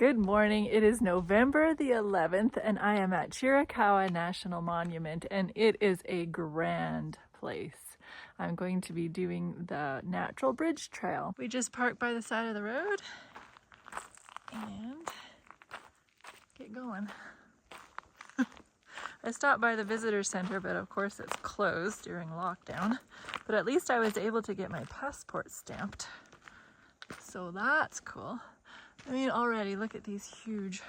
Good morning. It is November the 11th and I am at Chiricahua National Monument and it is a grand place. I'm going to be doing the Natural Bridge Trail. We just parked by the side of the road and get going. I stopped by the visitor center, but of course it's closed during lockdown. But at least I was able to get my passport stamped. So that's cool. I mean, already look at these huge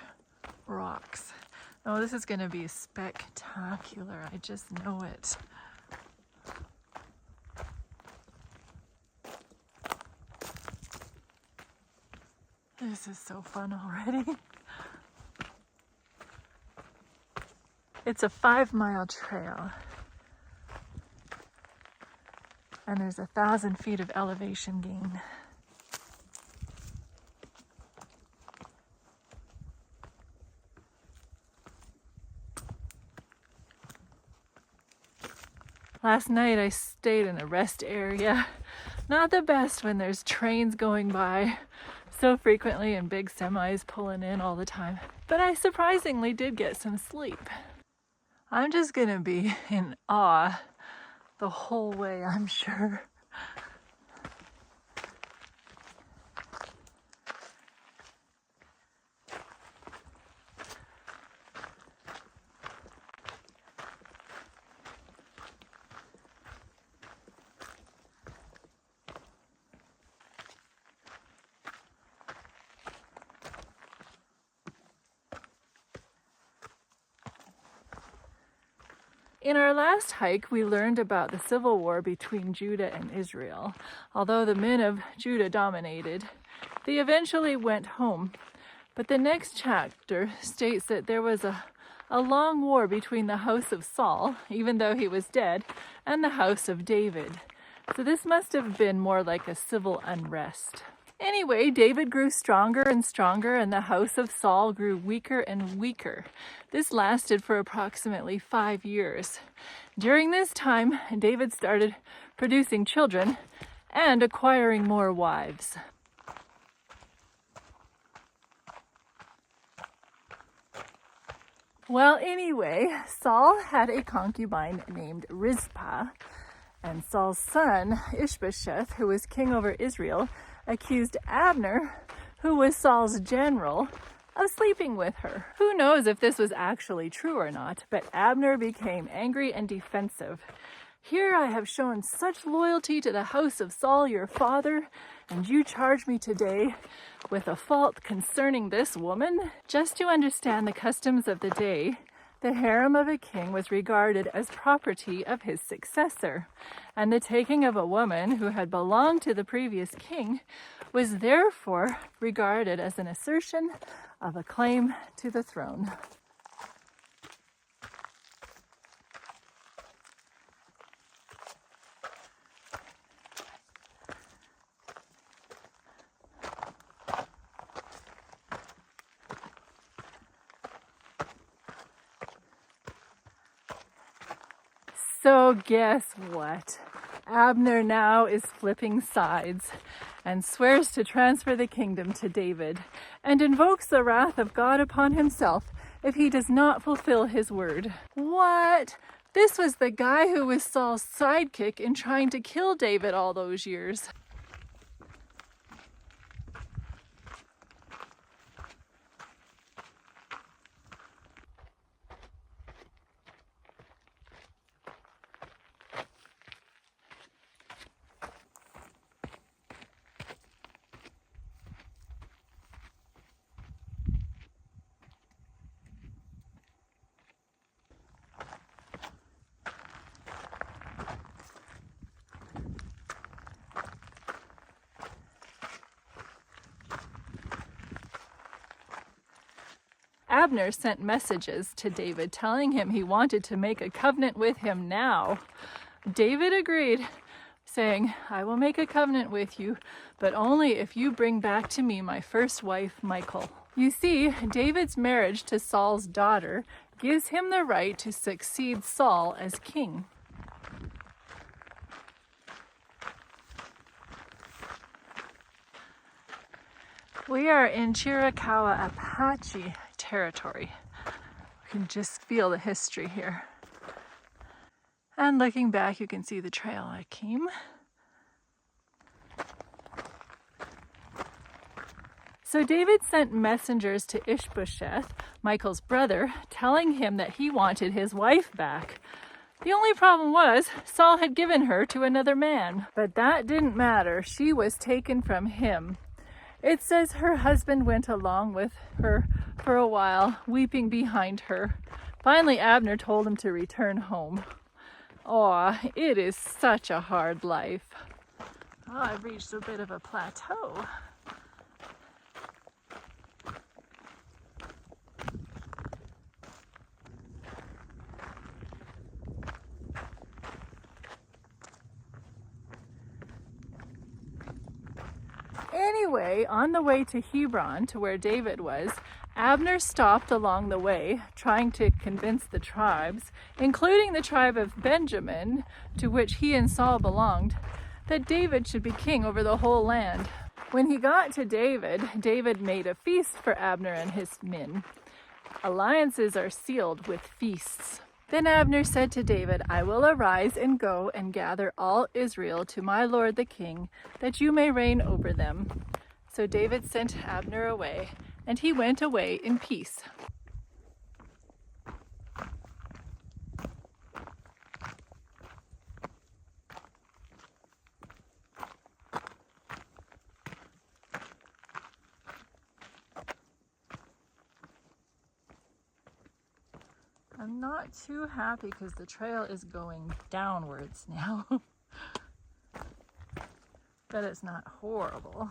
rocks. Oh, this is going to be spectacular. I just know it. This is so fun already. It's a 5-mile trail. And there's 1,000 feet of elevation gain. Last night I stayed in a rest area. Not the best when there's trains going by so frequently and big semis pulling in all the time. But I surprisingly did get some sleep. I'm just gonna be in awe the whole way, I'm sure. In our last hike, we learned about the civil war between Judah and Israel. Although the men of Judah dominated, they eventually went home. But the next chapter states that there was a long war between the house of Saul, even though he was dead, and the house of David. So this must have been more like a civil unrest. Anyway, David grew stronger and stronger, and the house of Saul grew weaker and weaker. This lasted for approximately 5 years. During this time, David started producing children and acquiring more wives. Well, anyway, Saul had a concubine named Rizpah, and Saul's son, Ishbosheth, who was king over Israel, accused Abner, who was Saul's general, of sleeping with her. Who knows if this was actually true or not, but Abner became angry and defensive. Here I have shown such loyalty to the house of Saul your father, and you charge me today with a fault concerning this woman? Just to understand the customs of the day, the harem of a king was regarded as property of his successor, and the taking of a woman who had belonged to the previous king was therefore regarded as an assertion of a claim to the throne. So guess what? Abner now is flipping sides and swears to transfer the kingdom to David and invokes the wrath of God upon himself if he does not fulfill his word. What? This was the guy who was Saul's sidekick in trying to kill David all those years. Abner sent messages to David telling him he wanted to make a covenant with him now. David agreed, saying, "I will make a covenant with you, but only if you bring back to me my first wife, Michal." You see, David's marriage to Saul's daughter gives him the right to succeed Saul as king. We are in Chiricahua Apache territory. You can just feel the history here. And looking back, you can see the trail I came. So David sent messengers to Ishbosheth, Michael's brother, telling him that he wanted his wife back. The only problem was Saul had given her to another man. But that didn't matter. She was taken from him. It says her husband went along with her for a while, weeping behind her. Finally, Abner told him to return home. Oh, it is such a hard life. Oh, I've reached a bit of a plateau. Anyway, on the way to Hebron, to where David was, Abner stopped along the way, trying to convince the tribes, including the tribe of Benjamin, to which he and Saul belonged, that David should be king over the whole land. When he got to David, David made a feast for Abner and his men. Alliances are sealed with feasts. Then Abner said to David, I will arise and go and gather all Israel to my lord the king, that you may reign over them. So David sent Abner away, and he went away in peace. I'm not too happy because the trail is going downwards now. But it's not horrible.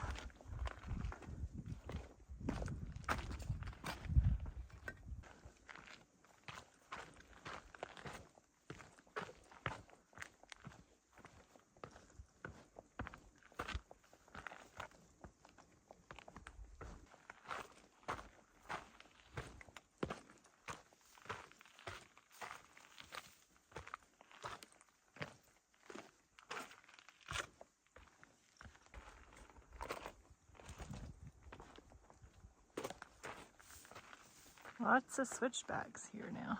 Lots of switchbacks here now.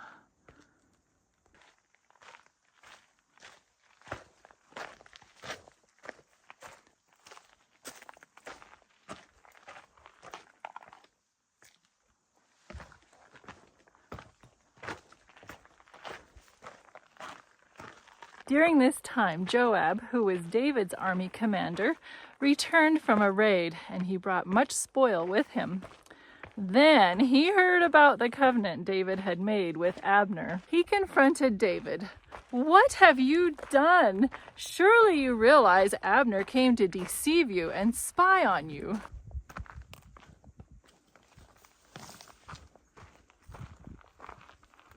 During this time, Joab, who was David's army commander, returned from a raid, and he brought much spoil with him. Then he heard about the covenant David had made with Abner. He confronted David. What have you done? Surely you realize Abner came to deceive you and spy on you.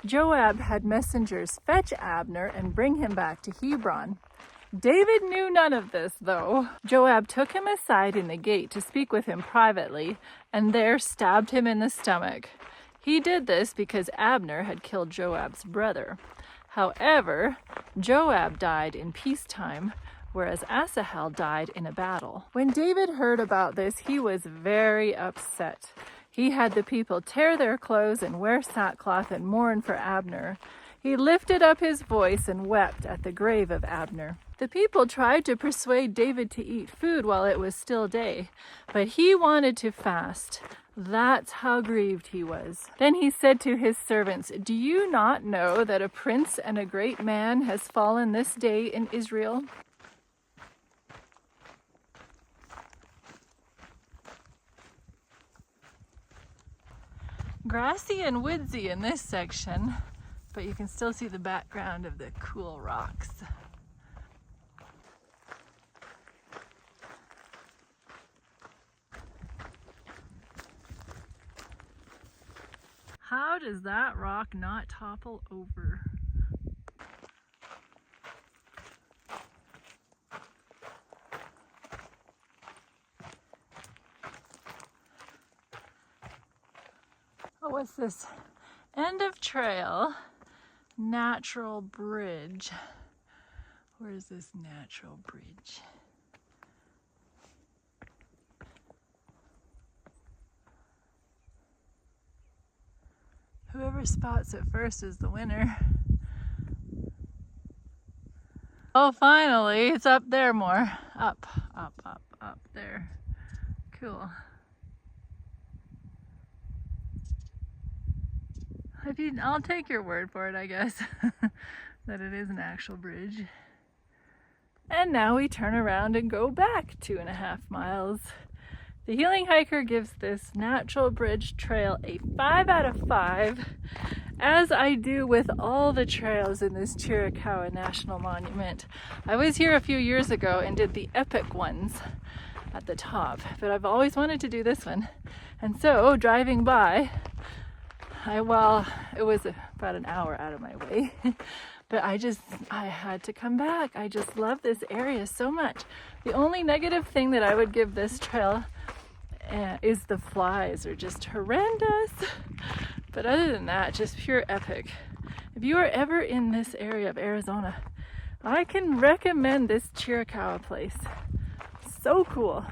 Joab had messengers fetch Abner and bring him back to Hebron. David knew none of this, though. Joab took him aside in the gate to speak with him privately, and there stabbed him in the stomach. He did this because Abner had killed Joab's brother. However, Joab died in peacetime, whereas Asahel died in a battle. When David heard about this, he was very upset. He had the people tear their clothes and wear sackcloth and mourn for Abner. He lifted up his voice and wept at the grave of Abner. The people tried to persuade David to eat food while it was still day, but he wanted to fast. That's how grieved he was. Then he said to his servants, Do you not know that a prince and a great man has fallen this day in Israel? Grassy and woodsy in this section, but you can still see the background of the cool rocks. How does that rock not topple over? Oh, what's this? End of trail, natural bridge. Where's this natural bridge? Whoever spots it first is the winner. Oh, finally, it's up there more. Up, up, up, up there. Cool. I'll take your word for it, I guess, that it is an actual bridge. And now we turn around and go back 2.5 miles. The Healing Hiker gives this natural bridge trail a 5 out of 5, as I do with all the trails in this Chiricahua National Monument. I was here a few years ago and did the epic ones at the top, but I've always wanted to do this one. And so, driving by, it was about an hour out of my way, but I had to come back. I just love this area so much. The only negative thing that I would give this trail is the flies are just horrendous. But other than that, just pure epic. If you are ever in this area of Arizona, I can recommend this Chiricahua place. So cool.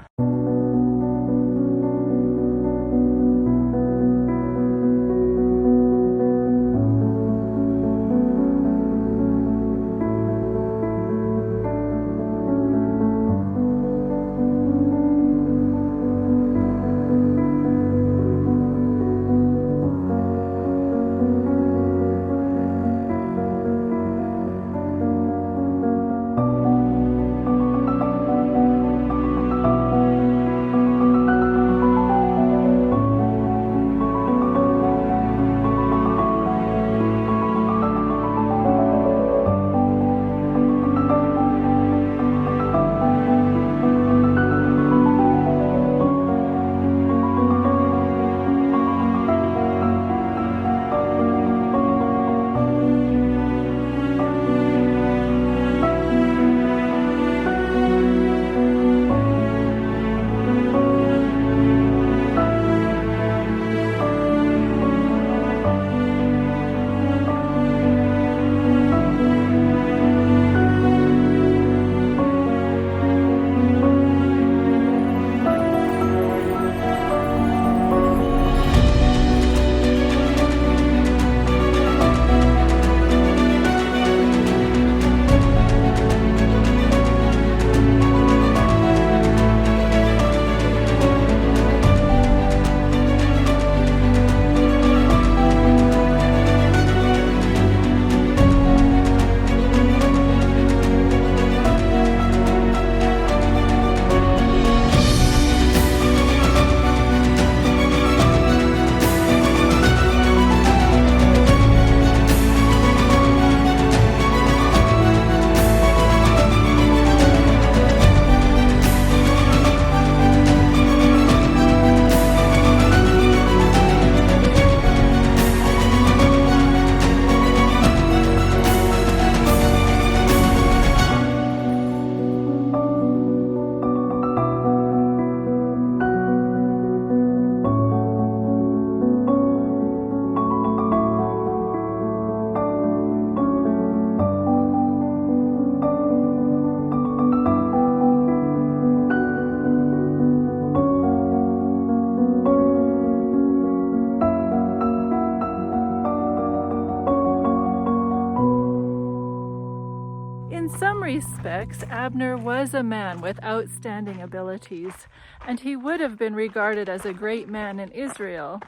respects, Abner was a man with outstanding abilities, and he would have been regarded as a great man in Israel.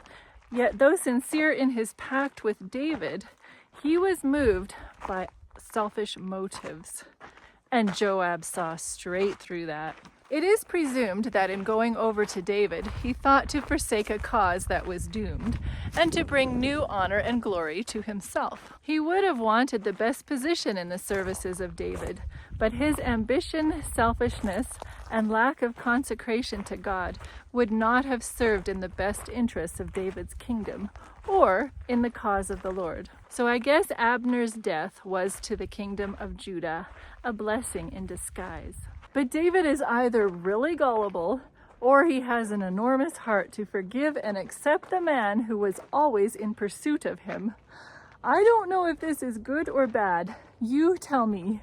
Yet, though sincere in his pact with David, he was moved by selfish motives, and Joab saw straight through that. It is presumed that in going over to David, he thought to forsake a cause that was doomed and to bring new honor and glory to himself. He would have wanted the best position in the services of David, but his ambition, selfishness, and lack of consecration to God would not have served in the best interests of David's kingdom or in the cause of the Lord. So I guess Abner's death was to the kingdom of Judah a blessing in disguise. But David is either really gullible or he has an enormous heart to forgive and accept the man who was always in pursuit of him. I don't know if this is good or bad. You tell me.